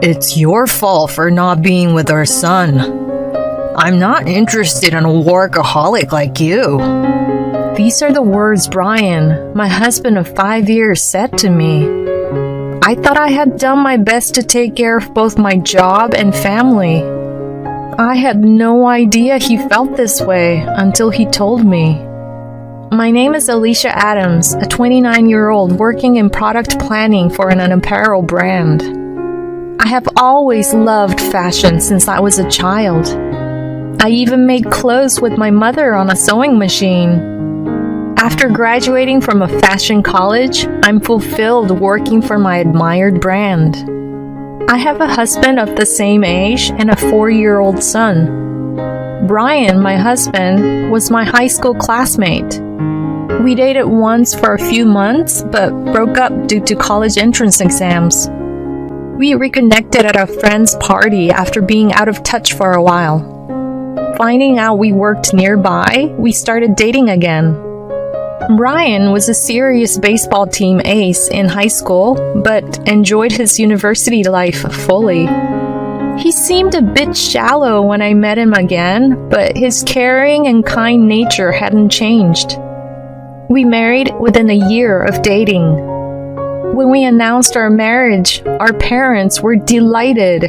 It's your fault for not being with our son. I'm not interested in a workaholic like you. These are the words Brian, my husband of 5 years, said to me. I thought I had done my best to take care of both my job and family. I had no idea he felt this way until he told me. My name is Alicia Adams, a 29-year-old working in product planning for an apparel brand. I have always loved fashion since I was a child. I even made clothes with my mother on a sewing machine. After graduating from a fashion college, I'm fulfilled working for my admired brand. I have a husband of the same age and a 4-year-old son. Brian, my husband, was my high school classmate. We dated once for a few months, but broke up due to college entrance exams. We reconnected at a friend's party after being out of touch for a while. Finding out we worked nearby, we started dating again. Brian was a serious baseball team ace in high school, but enjoyed his university life fully. He seemed a bit shallow when I met him again, but his caring and kind nature hadn't changed. We married within a year of dating. When we announced our marriage, our parents were delighted.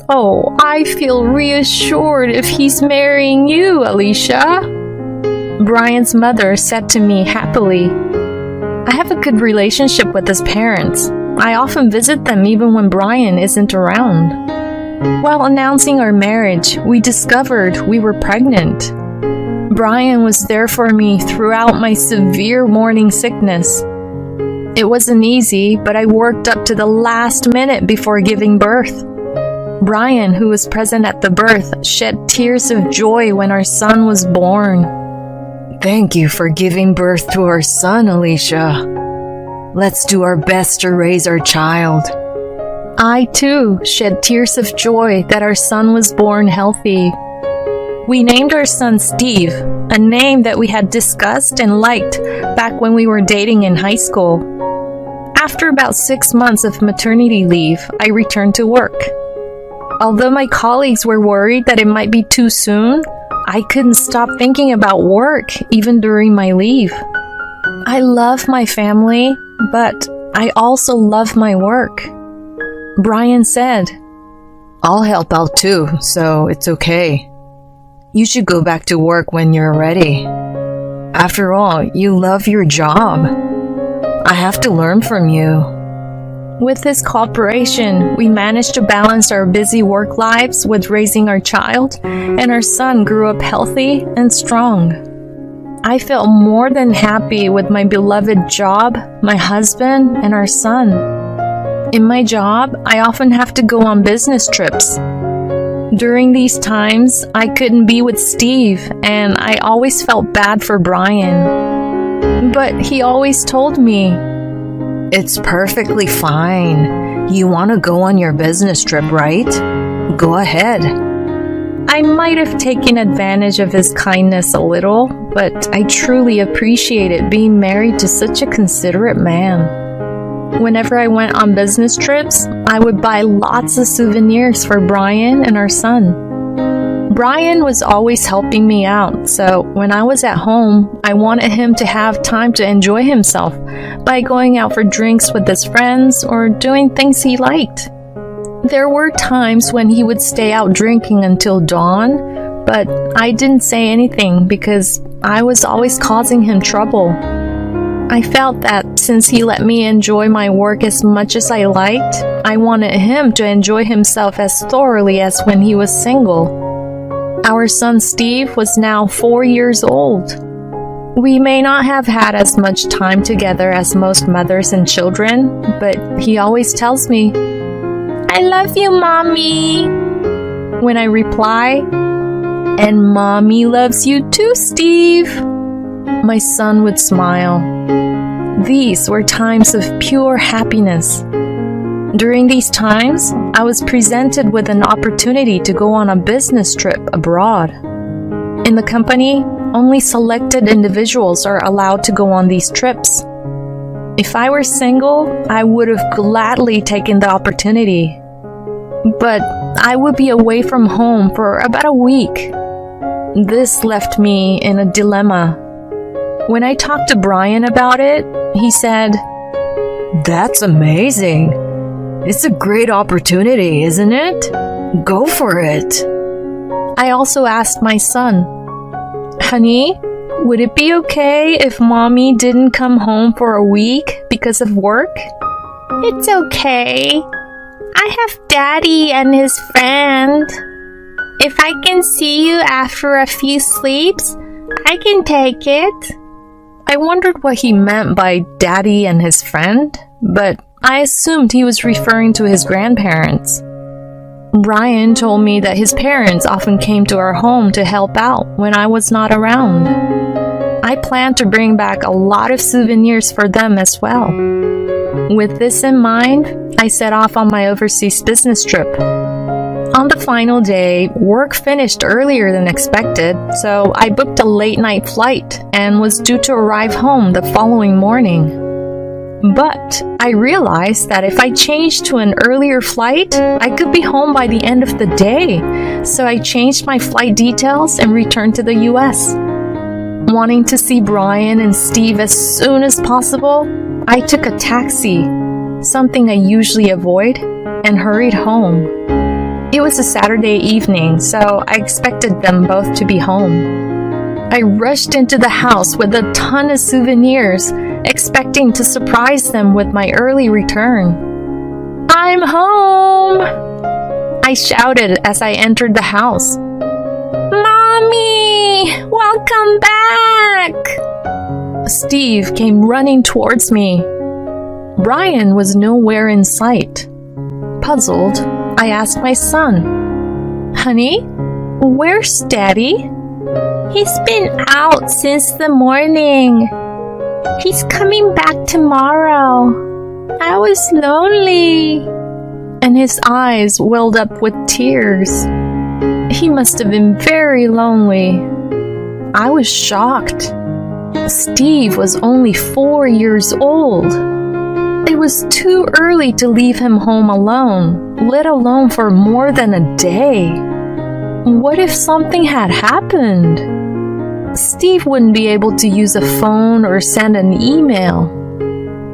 Oh, I feel reassured if he's marrying you, Alicia, Brian's mother said to me happily. I have a good relationship with his parents. I often visit them even when Brian isn't around. While announcing our marriage, we discovered we were pregnant. Brian was there for me throughout my severe morning sickness. It wasn't easy, but I worked up to the last minute before giving birth. Brian, who was present at the birth, shed tears of joy when our son was born. Thank you for giving birth to our son, Alicia. Let's do our best to raise our child. I, too, shed tears of joy that our son was born healthy. We named our son Steve, a name that we had discussed and liked back when we were dating in high school. After about 6 months of maternity leave, I returned to work. Although my colleagues were worried that it might be too soon, I couldn't stop thinking about work even during my leave. I love my family, but I also love my work. Brian said, I'll help out too, so it's okay. You should go back to work when you're ready. After all, you love your job. I have to learn from you. With his cooperation, we managed to balance our busy work lives with raising our child, and our son grew up healthy and strong. I felt more than happy with my beloved job, my husband, and our son. In my job, I often have to go on business trips. During these times, I couldn't be with Steve, and I always felt bad for Brian. But he always told me, It's perfectly fine. You want to go on your business trip, right? Go ahead. I might have taken advantage of his kindness a little, but I truly appreciated being married to such a considerate man. Whenever I went on business trips, I would buy lots of souvenirs for Brian and our son. Brian was always helping me out, so when I was at home, I wanted him to have time to enjoy himself by going out for drinks with his friends or doing things he liked. There were times when he would stay out drinking until dawn, but I didn't say anything because I was always causing him trouble. I felt that since he let me enjoy my work as much as I liked, I wanted him to enjoy himself as thoroughly as when he was single. Our son Steve was now 4 years old. We may not have had as much time together as most mothers and children, but he always tells me, I love you, Mommy. When I reply, and Mommy loves you too, Steve, my son would smile. These were times of pure happiness. During these times, I was presented with an opportunity to go on a business trip abroad. In the company, only selected individuals are allowed to go on these trips. If I were single, I would have gladly taken the opportunity. but I would be away from home for about a week. This left me in a dilemma. When I talked to Brian about it, he said, That's amazing. It's a great opportunity, isn't it? Go for it. I also asked my son, Honey, would it be okay if Mommy didn't come home for a week because of work? It's okay. I have Daddy and his friend. If I can see you after a few sleeps, I can take it. I wondered what he meant by Daddy and his friend, but I assumed he was referring to his grandparents. Brian told me that his parents often came to our home to help out when I was not around. I planned to bring back a lot of souvenirs for them as well. With this in mind, I set off on my overseas business trip. On the final day, work finished earlier than expected, so I booked a late-night flight and was due to arrive home the following morning. But I realized that if I changed to an earlier flight, I could be home by the end of the day, so I changed my flight details and returned to the US. Wanting to see Brian and Steve as soon as possible, I took a taxi, something I usually avoid, and hurried home. It was a Saturday evening, so I expected them both to be home. I rushed into the house with a ton of souvenirs, expecting to surprise them with my early return. I'm home! I shouted as I entered the house. Mommy! Welcome back! Steve came running towards me. Brian was nowhere in sight. Puzzled, I asked my son, Honey, where's Daddy? He's been out since the morning. He's coming back tomorrow. I was lonely. And his eyes welled up with tears. He must have been very lonely. I was shocked. Steve was only 4 years old. It was too early to leave him home alone, let alone for more than a day. What if something had happened? Steve wouldn't be able to use a phone or send an email.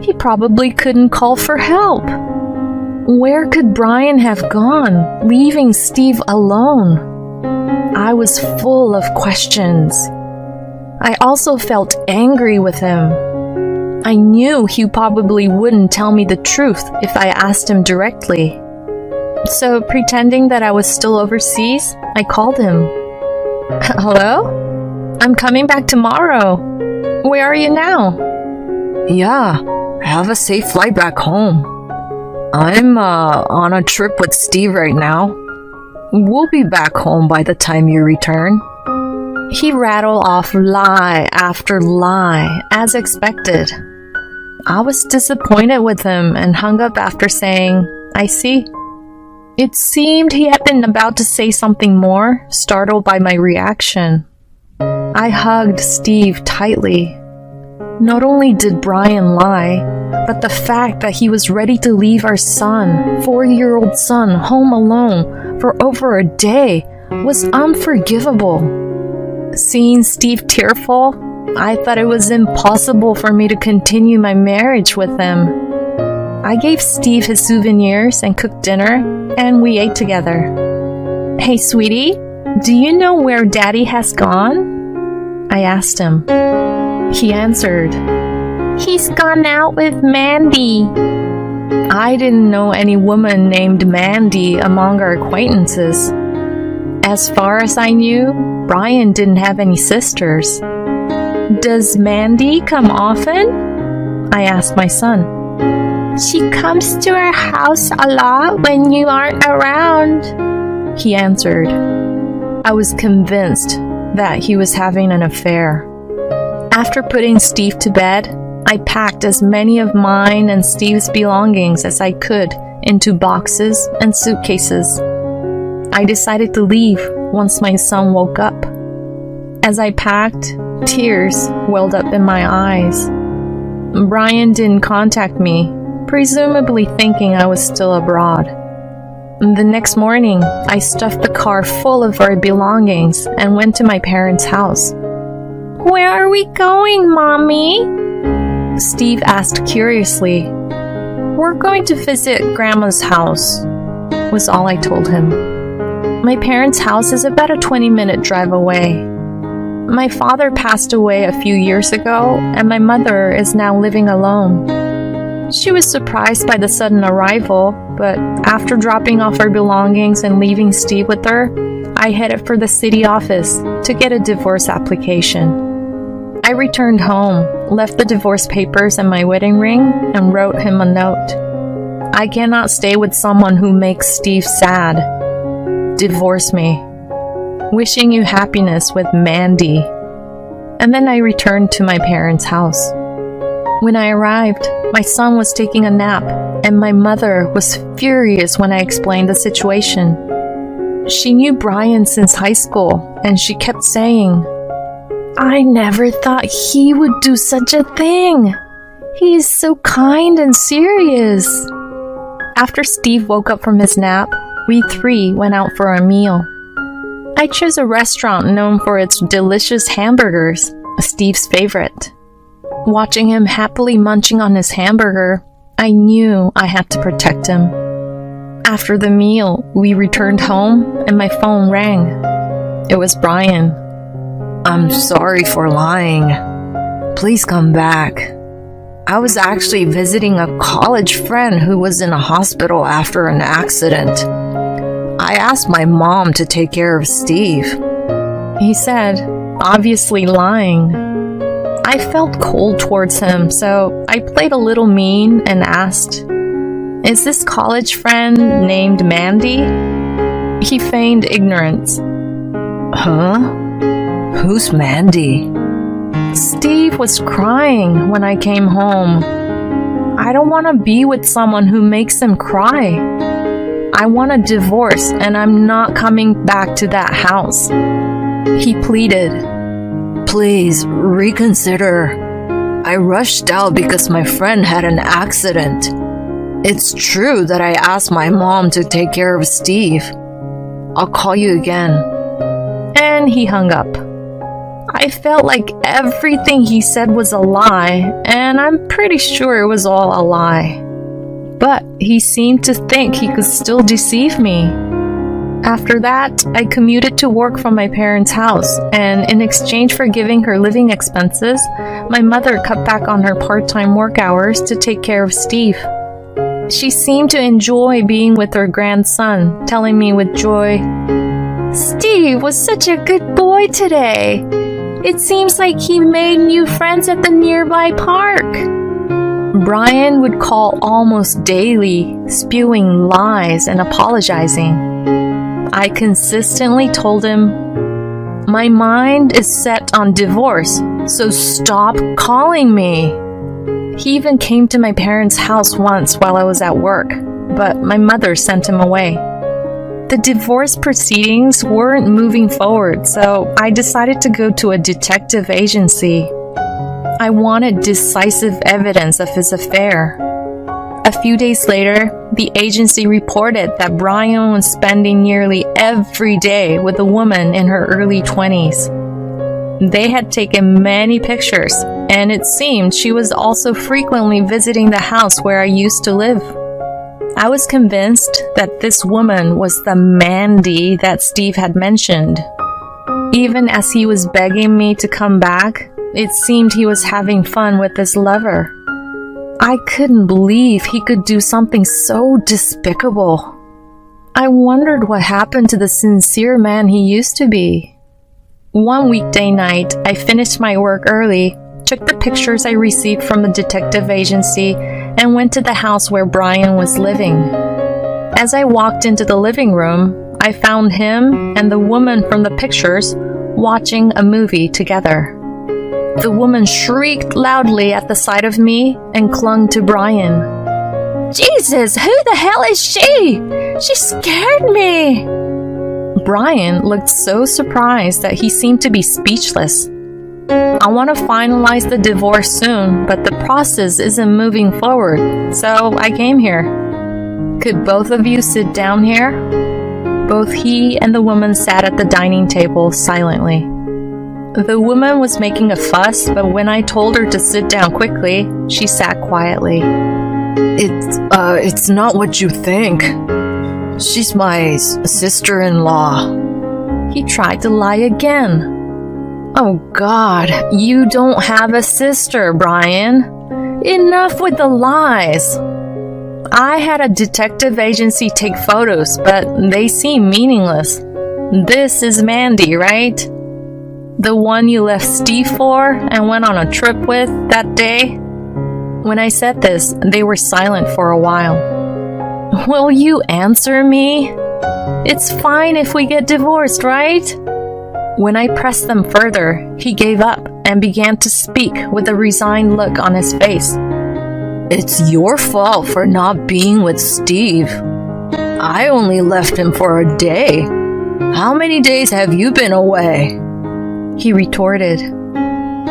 He probably couldn't call for help. Where could Brian have gone, leaving Steve alone? I was full of questions. I also felt angry with him. I knew he probably wouldn't tell me the truth if I asked him directly. So, pretending that I was still overseas, I called him. Hello? I'm coming back tomorrow. Where are you now? Yeah, have a safe flight back home. I'm on a trip with Steve right now. We'll be back home by the time you return. He rattled off lie after lie, as expected. I was disappointed with him and hung up after saying, I see. It seemed he had been about to say something more, startled by my reaction. I hugged Steve tightly. Not only did Brian lie, but the fact that he was ready to leave our son, 4-year-old son, home alone for over a day was unforgivable. Seeing Steve tearful, I thought it was impossible for me to continue my marriage with him. I gave Steve his souvenirs and cooked dinner, and we ate together. Hey, sweetie, do you know where Daddy has gone? I asked him. He answered, He's gone out with Mandy. I didn't know any woman named Mandy among our acquaintances. As far as I knew, Brian didn't have any sisters. Does Mandy come often? I asked my son. She comes to our house a lot when you aren't around, he answered. I was convinced that he was having an affair. After putting Steve to bed, I packed as many of mine and Steve's belongings as I could into boxes and suitcases. I decided to leave once my son woke up. As I packed, tears welled up in my eyes. Brian didn't contact me, presumably thinking I was still abroad. The next morning, I stuffed the car full of our belongings and went to my parents' house. Where are we going, Mommy? Steve asked curiously. We're going to visit Grandma's house, was all I told him. My parents' house is about a 20-minute drive away. My father passed away a few years ago, and my mother is now living alone. She was surprised by the sudden arrival, but after dropping off our belongings and leaving Steve with her, I headed for the city office to get a divorce application. I returned home, left the divorce papers and my wedding ring, and wrote him a note. I cannot stay with someone who makes Steve sad. Divorce me. Wishing you happiness with Mandy. And then I returned to my parents' house. When I arrived, my son was taking a nap, and my mother was furious when I explained the situation. She knew Brian since high school, and she kept saying, I never thought he would do such a thing. He is so kind and serious. After Steve woke up from his nap, we three went out for a meal. I chose a restaurant known for its delicious hamburgers, Steve's favorite. Watching him happily munching on his hamburger, I knew I had to protect him. After the meal, we returned home and my phone rang. It was Brian. I'm sorry for lying. Please come back. I was actually visiting a college friend who was in a hospital after an accident. I asked my mom to take care of Steve. He said, obviously lying. I felt cold towards him, so I played a little mean and asked, Is this college friend named Mandy? He feigned ignorance. Huh? Who's Mandy? Steve was crying when I came home. I don't want to be with someone who makes him cry. I want a divorce and I'm not coming back to that house. He pleaded. Please, reconsider. I rushed out because my friend had an accident. It's true that I asked my mom to take care of Steve. I'll call you again. And he hung up. I felt like everything he said was a lie, and I'm pretty sure it was all a lie. But he seemed to think he could still deceive me. After that, I commuted to work from my parents' house, and in exchange for giving her living expenses, my mother cut back on her part-time work hours to take care of Steve. She seemed to enjoy being with her grandson, telling me with joy, Steve was such a good boy today. It seems like he made new friends at the nearby park. Brian would call almost daily, spewing lies and apologizing. I consistently told him, my mind is set on divorce, so stop calling me. He even came to my parents' house once while I was at work, but my mother sent him away. The divorce proceedings weren't moving forward, so I decided to go to a detective agency. I wanted decisive evidence of his affair. A few days later, the agency reported that Brian was spending nearly every day with a woman in her early 20s. They had taken many pictures, and it seemed she was also frequently visiting the house where I used to live. I was convinced that this woman was the Mandy that Steve had mentioned. Even as he was begging me to come back, it seemed he was having fun with his lover. I couldn't believe he could do something so despicable. I wondered what happened to the sincere man he used to be. One weekday night, I finished my work early, took the pictures I received from the detective agency, and went to the house where Brian was living. As I walked into the living room, I found him and the woman from the pictures watching a movie together. The woman shrieked loudly at the sight of me and clung to Brian. Jesus, who the hell is she? She scared me. Brian looked so surprised that he seemed to be speechless. I want to finalize the divorce soon, but the process isn't moving forward, so I came here. Could both of you sit down here? Both he and the woman sat at the dining table silently. The woman was making a fuss, but when I told her to sit down quickly, she sat quietly. It's not what you think. She's my sister-in-law. He tried to lie again. Oh God, you don't have a sister, Brian. Enough with the lies. I had a detective agency take photos, but they seem meaningless. This is Mandy, right? The one you left Steve for and went on a trip with that day? When I said this, they were silent for a while. Will you answer me? It's fine if we get divorced, right? When I pressed them further, he gave up and began to speak with a resigned look on his face. It's your fault for not being with Steve. I only left him for a day. How many days have you been away? He retorted.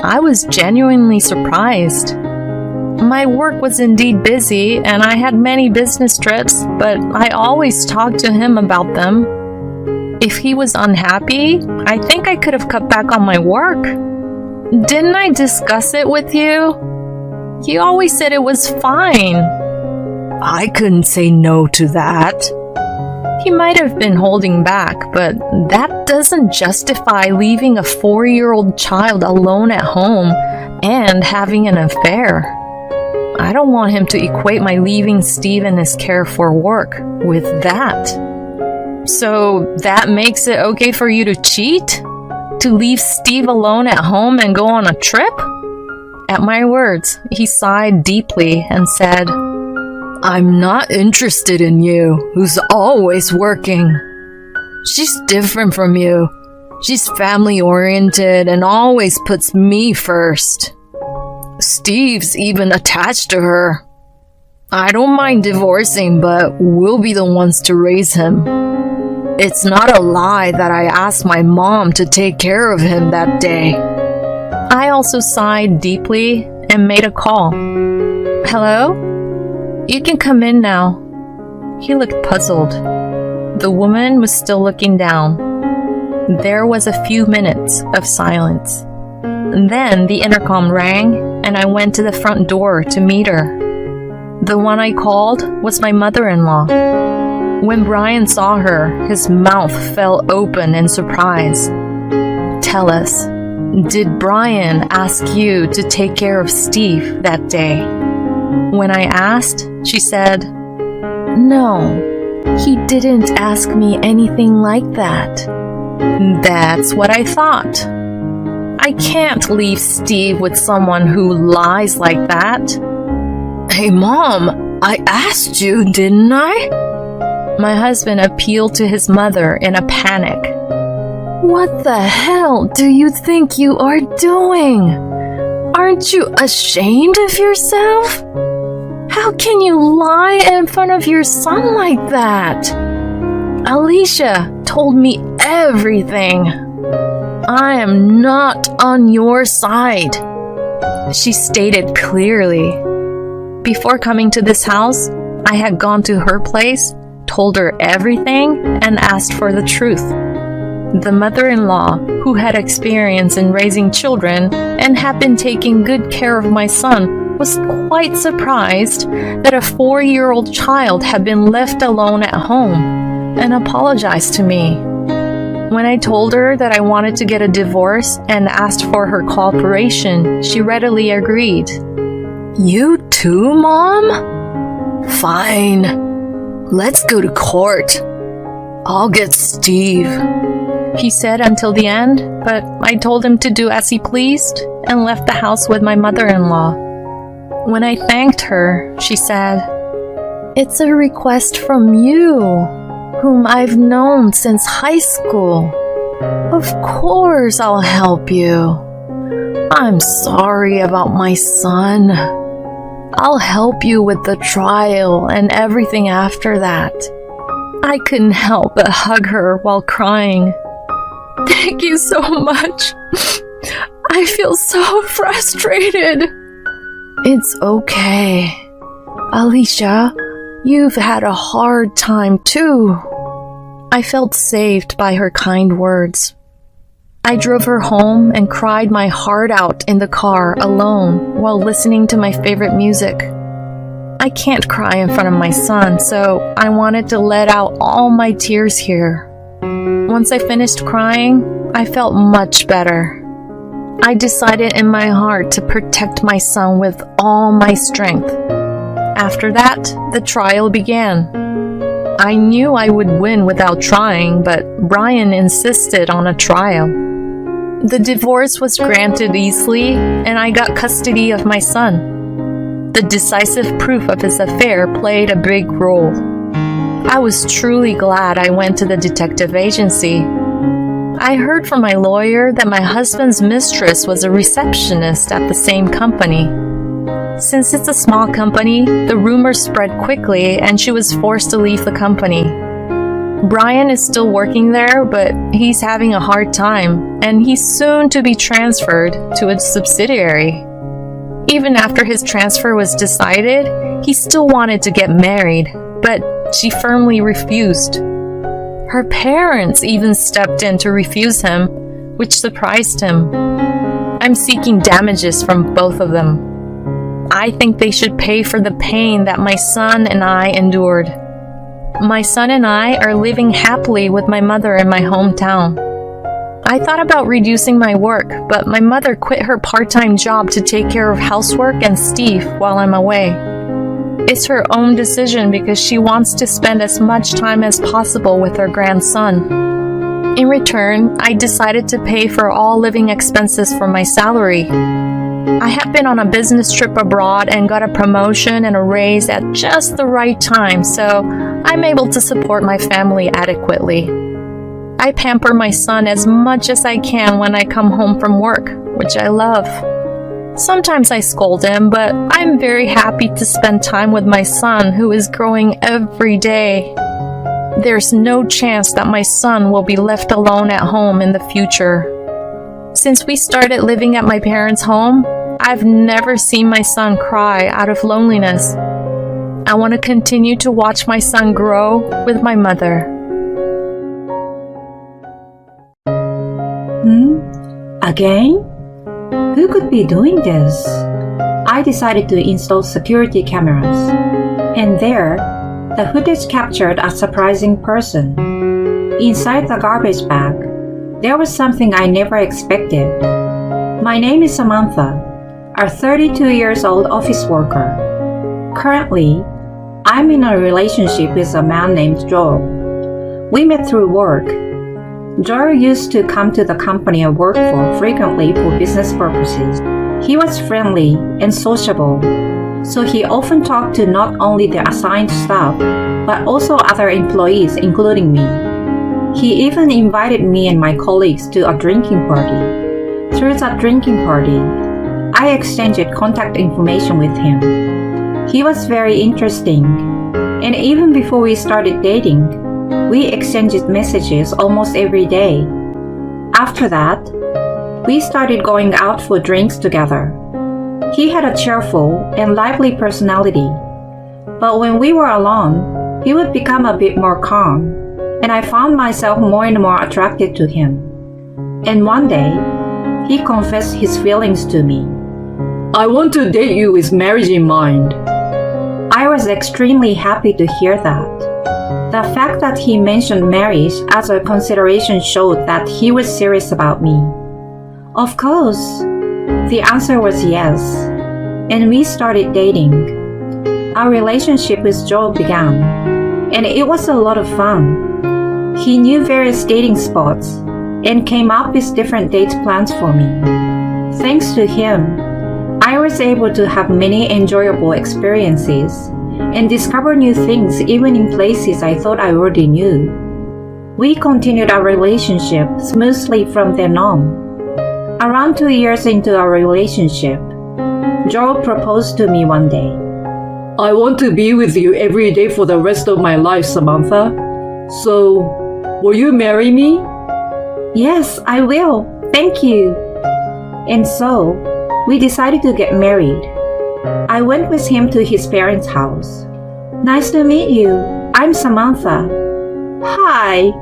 I was genuinely surprised. My work was indeed busy, and I had many business trips, but I always talked to him about them. If he was unhappy, I think I could have cut back on my work. Didn't I discuss it with you? You always said it was fine. I couldn't say no to that. He might have been holding back, but that doesn't justify leaving a 4-year-old child alone at home and having an affair. I don't want him to equate my leaving Steve and his care for work with that. So that makes it okay for you to cheat? To leave Steve alone at home and go on a trip? At my words, he sighed deeply and said, I'm not interested in you, who's always working. She's different from you. She's family-oriented and always puts me first. Steve's even attached to her. I don't mind divorcing, but we'll be the ones to raise him. It's not a lie that I asked my mom to take care of him that day. I also sighed deeply and made a call. Hello? You can come in now. He looked puzzled. The woman was still looking down. There was a few minutes of silence. Then the intercom rang, and I went to the front door to meet her. The one I called was my mother-in-law. When Brian saw her, his mouth fell open in surprise. Tell us, did Brian ask you to take care of Steve that day? When I asked, she said, No, he didn't ask me anything like that. That's what I thought. I can't leave Steve with someone who lies like that. Hey, Mom, I asked you, didn't I? My husband appealed to his mother in a panic. What the hell do you think you are doing? Aren't you ashamed of yourself? How can you lie in front of your son like that? Alicia told me everything. I am not on your side, she stated clearly. Before coming to this house, I had gone to her place, told her everything, and asked for the truth. The mother-in-law, who had experience in raising children and had been taking good care of my son, was quite surprised that a 4-year-old child had been left alone at home, and apologized to me. When I told her that I wanted to get a divorce and asked for her cooperation, she readily agreed. You too, Mom? Fine. Let's go to court. I'll get Steve, he said until the end, but I told him to do as he pleased and left the house with my mother-in-law. When I thanked her, she said, It's a request from you, whom I've known since high school. Of course I'll help you. I'm sorry about my son. I'll help you with the trial and everything after that. I couldn't help but hug her while crying. Thank you so much. I feel so frustrated. It's okay. Alicia, You've had a hard time too. I felt saved by her kind words. I drove her home and cried my heart out in the car alone while listening to my favorite music. I can't cry in front of my son, so I wanted to let out all my tears here. Once I finished crying, I felt much better. I decided in my heart to protect my son with all my strength. After that, the trial began. I knew I would win without trying, but Brian insisted on a trial. The divorce was granted easily, and I got custody of my son. The decisive proof of his affair played a big role. I was truly glad I went to the detective agency. I heard from my lawyer that my husband's mistress was a receptionist at the same company. Since it's a small company, the rumors spread quickly and she was forced to leave the company. Brian is still working there, but he's having a hard time, and he's soon to be transferred to a subsidiary. Even after his transfer was decided, he still wanted to get married, but she firmly refused. Her parents even stepped in to refuse him, which surprised him. I'm seeking damages from both of them. I think they should pay for the pain that my son and I endured. My son and I are living happily with my mother in my hometown. I thought about reducing my work, but my mother quit her part-time job to take care of housework and Steve while I'm away. It's her own decision because she wants to spend as much time as possible with her grandson. In return, I decided to pay for all living expenses from my salary. I have been on a business trip abroad and got a promotion and a raise at just the right time, so I'm able to support my family adequately. I pamper my son as much as I can when I come home from work, which I love. Sometimes I scold him, but I'm very happy to spend time with my son, who is growing every day. There's no chance that my son will be left alone at home in the future. Since we started living at my parents' home, I've never seen my son cry out of loneliness. I want to continue to watch my son grow with my mother. Again? Who could be doing this? I decided to install security cameras. And there, the footage captured a surprising person. Inside the garbage bag, there was something I never expected. My name is Samantha, a 32 years old office worker. Currently, I'm in a relationship with a man named Joel. We met through work. Joel used to come to the company I worked for frequently for business purposes. He was friendly and sociable, so he often talked to not only the assigned staff, but also other employees, including me. He even invited me and my colleagues to a drinking party. Through that drinking party, I exchanged contact information with him. He was very interesting, and even before we started dating, we exchanged messages almost every day. After that, we started going out for drinks together. He had a cheerful and lively personality, but when we were alone, he would become a bit more calm, and I found myself more and more attracted to him. And one day, he confessed his feelings to me. I want to date you with marriage in mind. I was extremely happy to hear that. The fact that he mentioned marriage as a consideration showed that he was serious about me. Of course, the answer was yes, and we started dating. Our relationship with Joel began, and it was a lot of fun. He knew various dating spots and came up with different date plans for me. Thanks to him, I was able to have many enjoyable experiences and discover new things even in places I thought I already knew. We continued our relationship smoothly from then on. Around 2 years into our relationship, Joel proposed to me one day. I want to be with you every day for the rest of my life, Samantha. So, will you marry me? Yes, I will. Thank you. And so, we decided to get married. I went with him to his parents' house. Nice to meet you. I'm Samantha. Hi.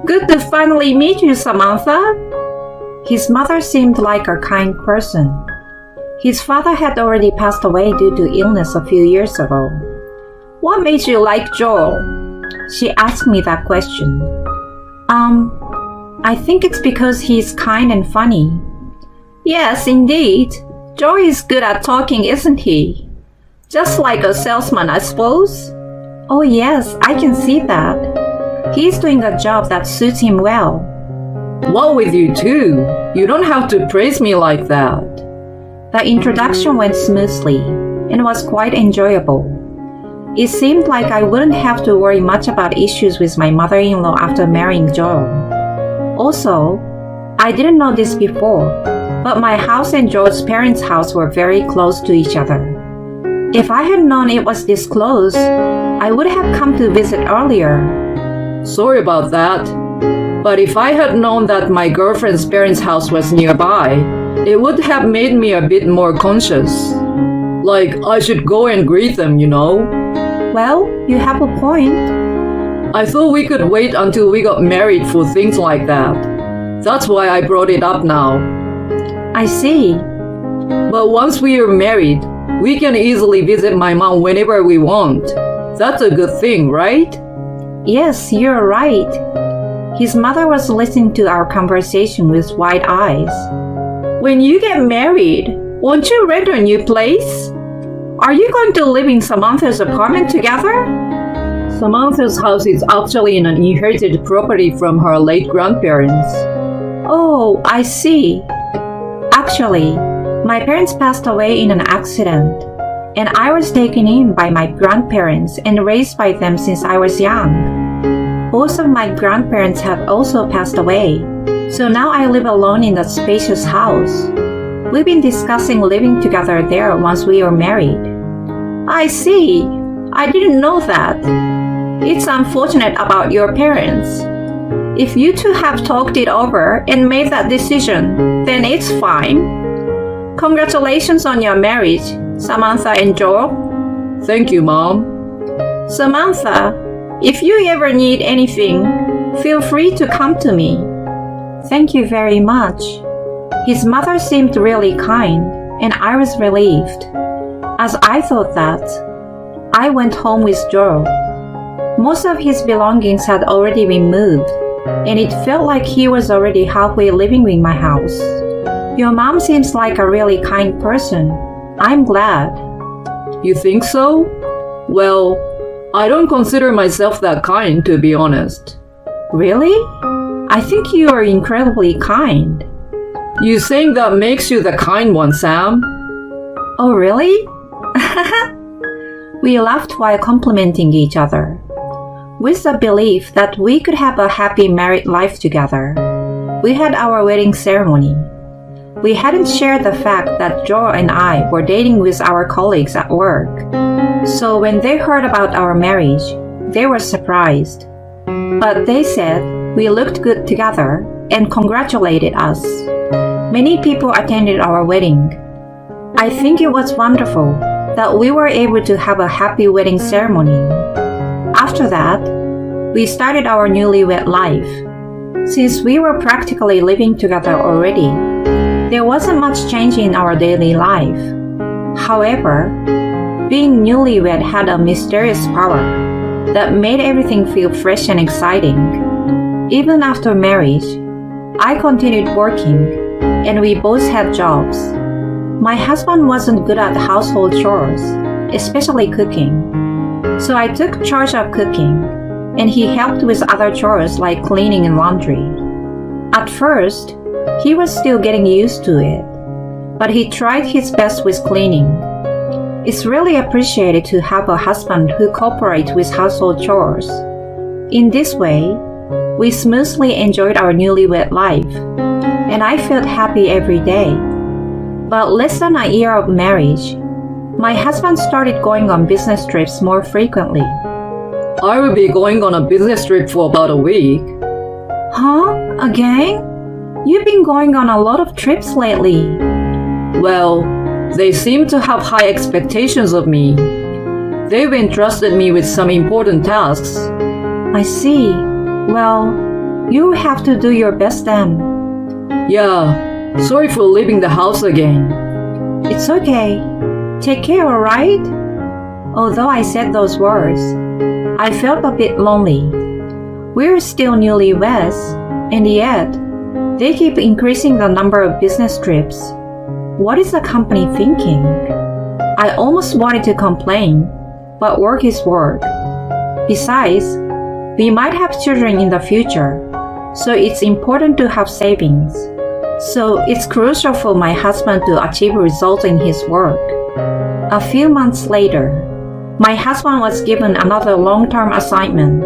Good to finally meet you, Samantha. His mother seemed like a kind person. His father had already passed away due to illness a few years ago. What made you like Joel? She asked me that question. I think it's because he's kind and funny. Yes, indeed. Joel is good at talking, isn't he? Just like a salesman, I suppose. Oh yes, I can see that. He's doing a job that suits him well. What with you too? You don't have to praise me like that. The introduction went smoothly and was quite enjoyable. It seemed like I wouldn't have to worry much about issues with my mother-in-law after marrying Joel. Also, I didn't know this before, but my house and Joel's parents' house were very close to each other. If I had known it was this close, I would have come to visit earlier. Sorry about that. But if I had known that my girlfriend's parents' house was nearby, it would have made me a bit more conscious. Like, I should go and greet them, you know? Well, you have a point. I thought we could wait until we got married for things like that. That's why I brought it up now. I see. But once we are married, we can easily visit my mom whenever we want. That's a good thing, right? Yes, you're right. His mother was listening to our conversation with wide eyes. When you get married, won't you rent a new place? Are you going to live in Samantha's apartment together? Samantha's house is actually an inherited property from her late grandparents. Oh, I see. Actually, my parents passed away in an accident, and I was taken in by my grandparents and raised by them since I was young. Both of my grandparents have also passed away, so now I live alone in that spacious house. We've been discussing living together there once we are married. I see. I didn't know that. It's unfortunate about your parents. If you two have talked it over and made that decision, then it's fine. Congratulations on your marriage, Samantha and Joel. Thank you, Mom. Samantha, if you ever need anything, feel free to come to me. Thank you very much. His mother seemed really kind, and I was relieved. As I thought that, I went home with Joel. Most of his belongings had already been moved, and it felt like he was already halfway living in my house. Your mom seems like a really kind person. I'm glad. You think so? Well, I don't consider myself that kind, to be honest. Really? I think you are incredibly kind. You saying that makes you the kind one, Sam? Oh, really? We laughed while complimenting each other, with the belief that we could have a happy married life together. We had our wedding ceremony. We hadn't shared the fact that Joel and I were dating with our colleagues at work. So when they heard about our marriage, they were surprised. But they said we looked good together and congratulated us. Many people attended our wedding. I think it was wonderful that we were able to have a happy wedding ceremony. After that, we started our newlywed life. Since we were practically living together already, there wasn't much change in our daily life. However, being newlywed had a mysterious power that made everything feel fresh and exciting. Even after marriage, I continued working, and we both had jobs. My husband wasn't good at household chores, especially cooking. So I took charge of cooking, and he helped with other chores like cleaning and laundry. At first, he was still getting used to it, but he tried his best with cleaning. It's really appreciated to have a husband who cooperates with household chores. In this way, we smoothly enjoyed our newlywed life, and I felt happy every day. But less than a year of marriage, my husband started going on business trips more frequently. I will be going on a business trip for about a week. Huh? Again? You've been going on a lot of trips lately. Well, they seem to have high expectations of me. They've entrusted me with some important tasks. I see. Well, you have to do your best then. Yeah, sorry for leaving the house again. It's okay. Take care, alright? Although I said those words, I felt a bit lonely. We're still newlyweds, and yet, they keep increasing the number of business trips. What is the company thinking? I almost wanted to complain, but work is work. Besides, we might have children in the future, so it's important to have savings. So it's crucial for my husband to achieve results in his work. A few months later, my husband was given another long-term assignment.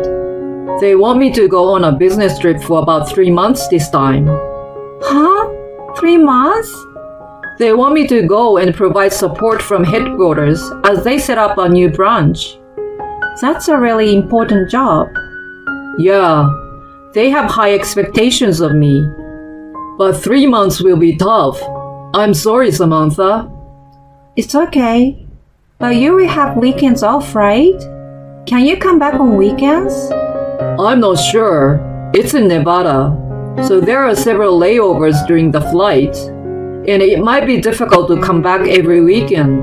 They want me to go on a business trip for about 3 months this time. Huh? 3 months? They want me to go and provide support from headquarters as they set up a new branch. That's a really important job. Yeah, they have high expectations of me. But 3 months will be tough. I'm sorry, Samantha. It's okay. But you will have weekends off, right? Can you come back on weekends? I'm not sure. It's in Nevada, so there are several layovers during the flight, and it might be difficult to come back every weekend.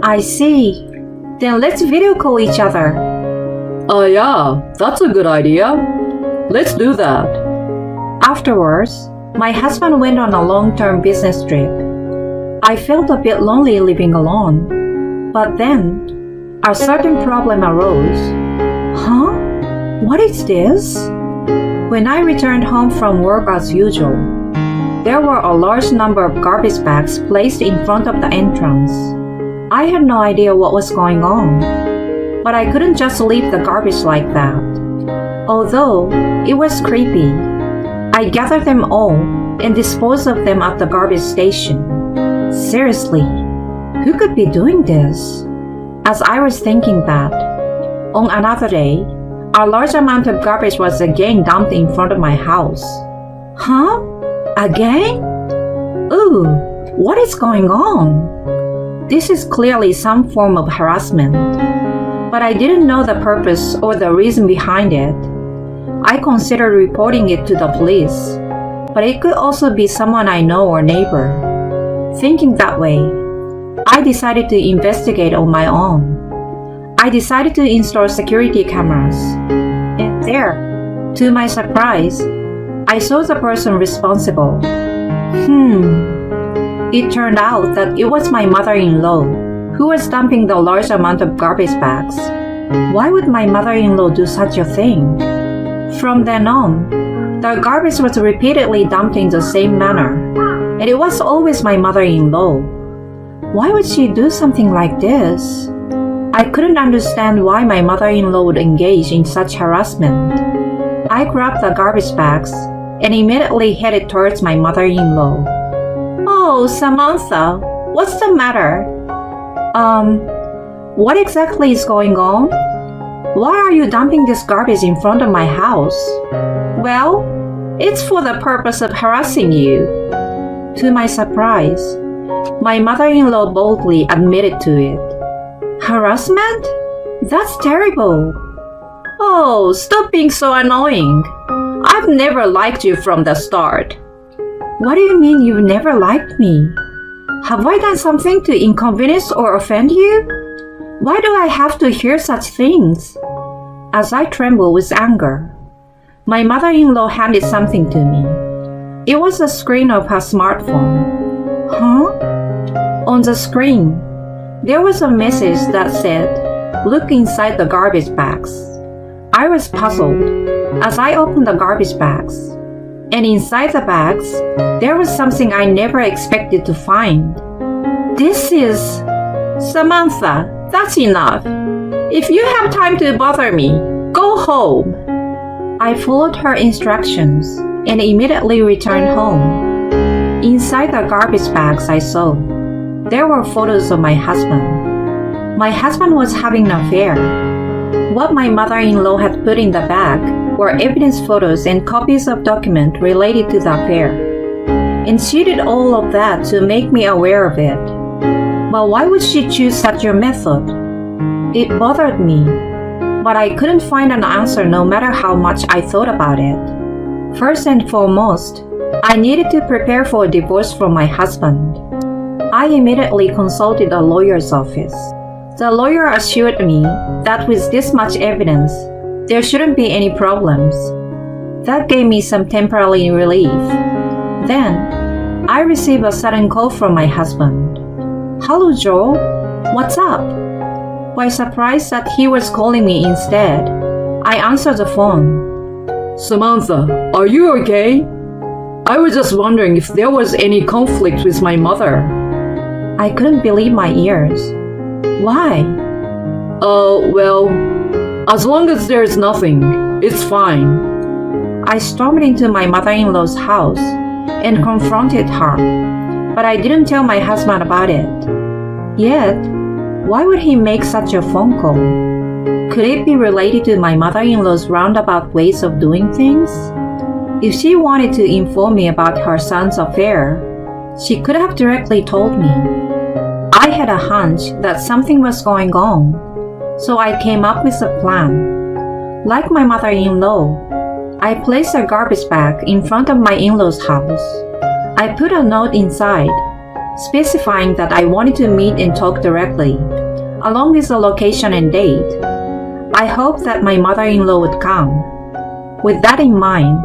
I see. Then let's video call each other. Yeah, that's a good idea. Let's do that. Afterwards, my husband went on a long-term business trip. I felt a bit lonely living alone. But then, a certain problem arose. Huh? What is this? When I returned home from work as usual, there were a large number of garbage bags placed in front of the entrance. I had no idea what was going on, but I couldn't just leave the garbage like that. Although it was creepy, I gathered them all and disposed of them at the garbage station. Seriously, who could be doing this? As I was thinking that, on another day, a large amount of garbage was again dumped in front of my house. Huh? Again? Ooh, what is going on? This is clearly some form of harassment, but I didn't know the purpose or the reason behind it. I considered reporting it to the police, but it could also be someone I know or neighbor. Thinking that way, I decided to investigate on my own. I decided to install security cameras, and there, to my surprise, I saw the person responsible. It turned out that it was my mother-in-law who was dumping the large amount of garbage bags. Why would my mother-in-law do such a thing? From then on, the garbage was repeatedly dumped in the same manner, and it was always my mother-in-law. Why would she do something like this? I couldn't understand why my mother-in-law would engage in such harassment. I grabbed the garbage bags and immediately headed towards my mother-in-law. Oh, Samantha, what's the matter? What exactly is going on? Why are you dumping this garbage in front of my house? Well, it's for the purpose of harassing you. To my surprise, my mother-in-law boldly admitted to it. Harassment? That's terrible. Oh, stop being so annoying. I've never liked you from the start. What do you mean you've never liked me? Have I done something to inconvenience or offend you? Why do I have to hear such things? As I trembled with anger, my mother-in-law handed something to me. It was the screen of her smartphone. Huh? On the screen, there was a message that said, "Look inside the garbage bags." I was puzzled as I opened the garbage bags, and inside the bags, there was something I never expected to find. This is... Samantha, that's enough. If you have time to bother me, go home. I followed her instructions and immediately returned home. Inside the garbage bags I saw, there were photos of my husband. My husband was having an affair. What my mother-in-law had put in the bag were evidence photos and copies of documents related to the affair. And she did all of that to make me aware of it. But why would she choose such a method? It bothered me, but I couldn't find an answer no matter how much I thought about it. First and foremost, I needed to prepare for a divorce from my husband. I immediately consulted a lawyer's office. The lawyer assured me that with this much evidence, there shouldn't be any problems. That gave me some temporary relief. Then, I received a sudden call from my husband. "Hello, Joel. What's up?" While surprised that he was calling me instead, I answered the phone. Samantha, are you okay? I was just wondering if there was any conflict with my mother. I couldn't believe my ears. Why? Well, as long as there's nothing, it's fine. I stormed into my mother-in-law's house and confronted her, but I didn't tell my husband about it. Yet, why would he make such a phone call? Could it be related to my mother-in-law's roundabout ways of doing things? If she wanted to inform me about her son's affair, she could have directly told me. I had a hunch that something was going on, so I came up with a plan. Like my mother-in-law, I placed a garbage bag in front of my in-laws' house. I put a note inside, specifying that I wanted to meet and talk directly, along with the location and date. I hoped that my mother-in-law would come. With that in mind,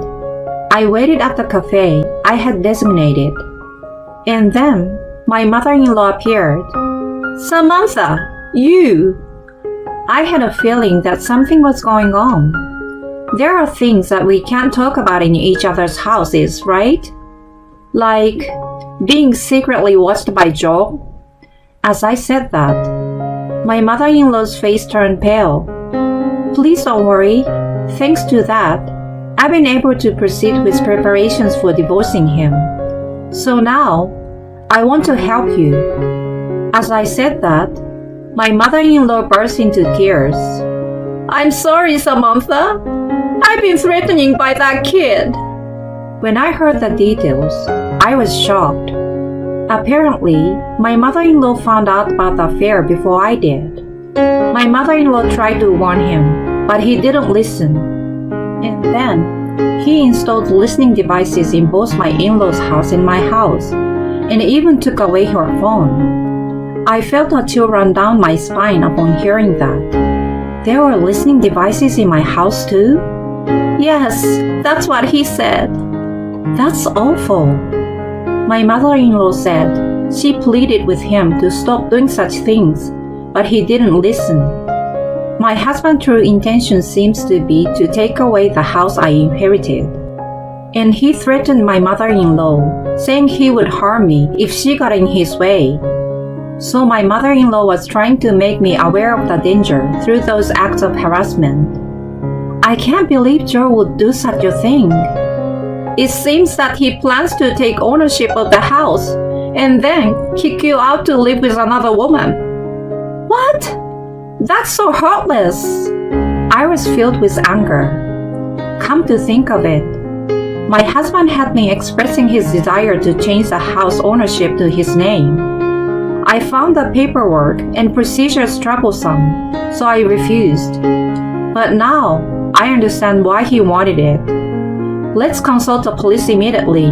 I waited at the cafe I had designated. And then, my mother-in-law appeared. "Samantha, you!" I had a feeling that something was going on. There are things that we can't talk about in each other's houses, right? Like being secretly watched by Joe. As I said that, my mother-in-law's face turned pale. "Please don't worry. Thanks to that, I've been able to proceed with preparations for divorcing him. So now, I want to help you." As I said that, my mother-in-law burst into tears. "I'm sorry, Samantha. I've been threatened by that kid." When I heard the details, I was shocked. Apparently, my mother-in-law found out about the affair before I did. My mother-in-law tried to warn him, but he didn't listen. And then, he installed listening devices in both my in-laws' house and my house, and even took away her phone. I felt a chill run down my spine upon hearing that. There were listening devices in my house too? Yes, that's what he said. That's awful. My mother-in-law said she pleaded with him to stop doing such things, but he didn't listen. My husband's true intention seems to be to take away the house I inherited. And he threatened my mother-in-law, saying he would harm me if she got in his way. So my mother-in-law was trying to make me aware of the danger through those acts of harassment. I can't believe Joe would do such a thing. It seems that he plans to take ownership of the house and then kick you out to live with another woman. What? That's so heartless. I was filled with anger. Come to think of it, my husband had been expressing his desire to change the house ownership to his name. I found the paperwork and procedures troublesome, so I refused. But now, I understand why he wanted it. Let's consult the police immediately.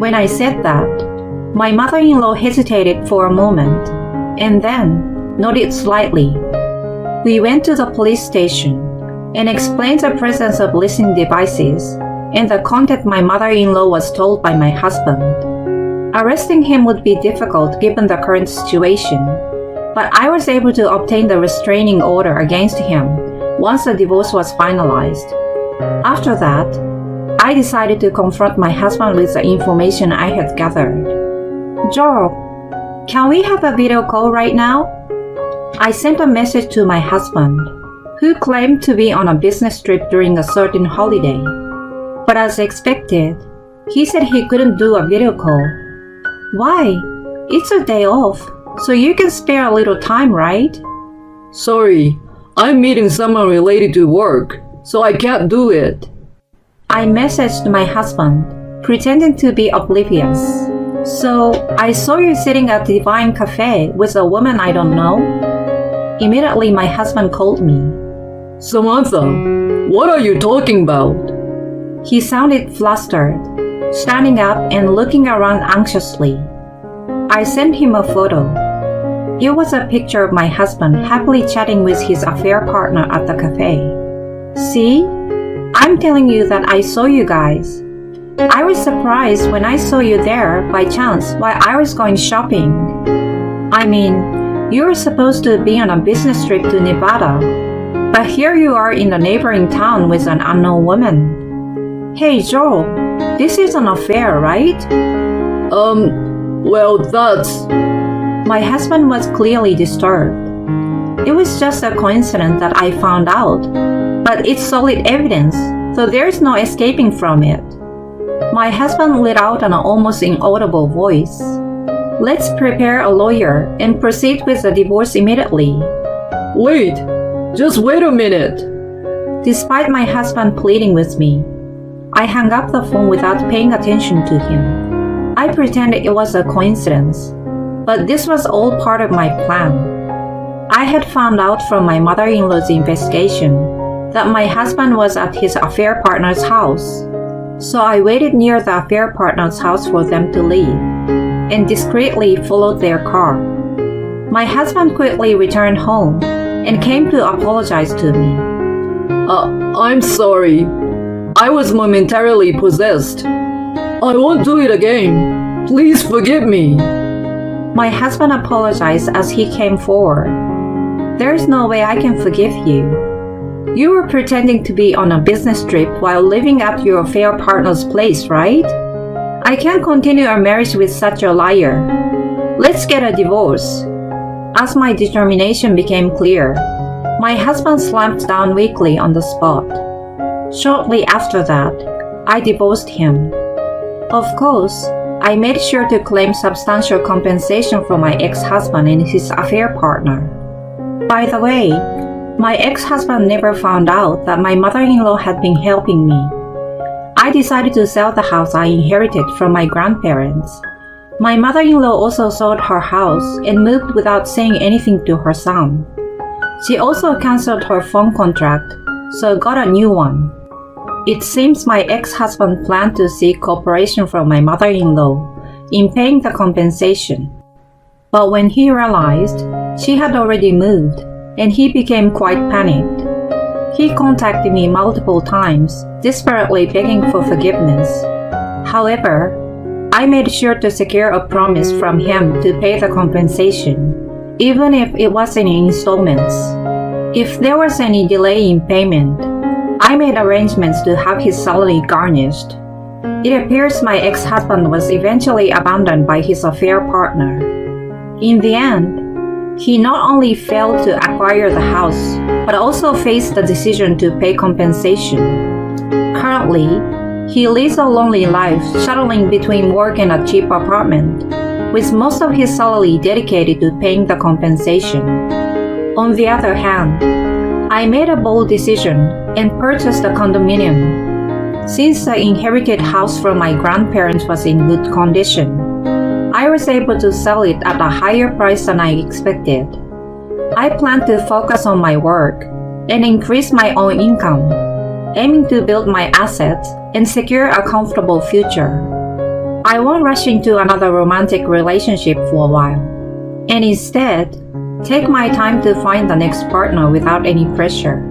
When I said that, my mother-in-law hesitated for a moment, and then nodded slightly. We went to the police station and explained the presence of listening devices and the content my mother-in-law was told by my husband. Arresting him would be difficult given the current situation, but I was able to obtain the restraining order against him once the divorce was finalized. After that, I decided to confront my husband with the information I had gathered. "Joel, can we have a video call right now?" I sent a message to my husband, who claimed to be on a business trip during a certain holiday. But as expected, he said he couldn't do a video call. Why? It's a day off, so you can spare a little time, right? Sorry, I'm meeting someone related to work, so I can't do it. I messaged my husband, pretending to be oblivious. "So, I saw you sitting at Divine Cafe with a woman I don't know?" Immediately, my husband called me. Samantha, what are you talking about? He sounded flustered, standing up and looking around anxiously. I sent him a photo. It was a picture of my husband happily chatting with his affair partner at the cafe. See? I'm telling you that I saw you guys. I was surprised when I saw you there by chance while I was going shopping. I mean, you were supposed to be on a business trip to Nevada, but here you are in the neighboring town with an unknown woman. Hey Joel, this is an affair, right? Well, that's... My husband was clearly disturbed. It was just a coincidence that I found out, but it's solid evidence, so there's no escaping from it. My husband let out an almost inaudible voice. Let's prepare a lawyer and proceed with the divorce immediately. Wait, just wait a minute. Despite my husband pleading with me, I hung up the phone without paying attention to him. I pretended it was a coincidence, but this was all part of my plan. I had found out from my mother-in-law's investigation that my husband was at his affair partner's house. So I waited near the affair partner's house for them to leave, and discreetly followed their car. My husband quickly returned home and came to apologize to me. I'm sorry. I was momentarily possessed. I won't do it again. Please forgive me. My husband apologized as he came forward. There's no way I can forgive you. You were pretending to be on a business trip while living at your affair partner's place, right? I can't continue our marriage with such a liar. Let's get a divorce. As my determination became clear, my husband slumped down weakly on the spot. Shortly after that, I divorced him. Of course, I made sure to claim substantial compensation from my ex-husband and his affair partner. By the way, my ex-husband never found out that my mother-in-law had been helping me. I decided to sell the house I inherited from my grandparents. My mother-in-law also sold her house and moved without saying anything to her son. She also canceled her phone contract, so got a new one. It seems my ex-husband planned to seek cooperation from my mother-in-law in paying the compensation. But when he realized she had already moved, and he became quite panicked. He contacted me multiple times, desperately begging for forgiveness. However, I made sure to secure a promise from him to pay the compensation, even if it was in installments. If there was any delay in payment, I made arrangements to have his salary garnished. It appears my ex-husband was eventually abandoned by his affair partner. In the end, he not only failed to acquire the house, but also faced the decision to pay compensation. Currently, he lives a lonely life, shuttling between work and a cheap apartment, with most of his salary dedicated to paying the compensation. On the other hand, I made a bold decision and purchased a condominium. Since the inherited house from my grandparents was in good condition, I was able to sell it at a higher price than I expected. I plan to focus on my work and increase my own income, aiming to build my assets and secure a comfortable future. I won't rush into another romantic relationship for a while, and instead, take my time to find the next partner without any pressure.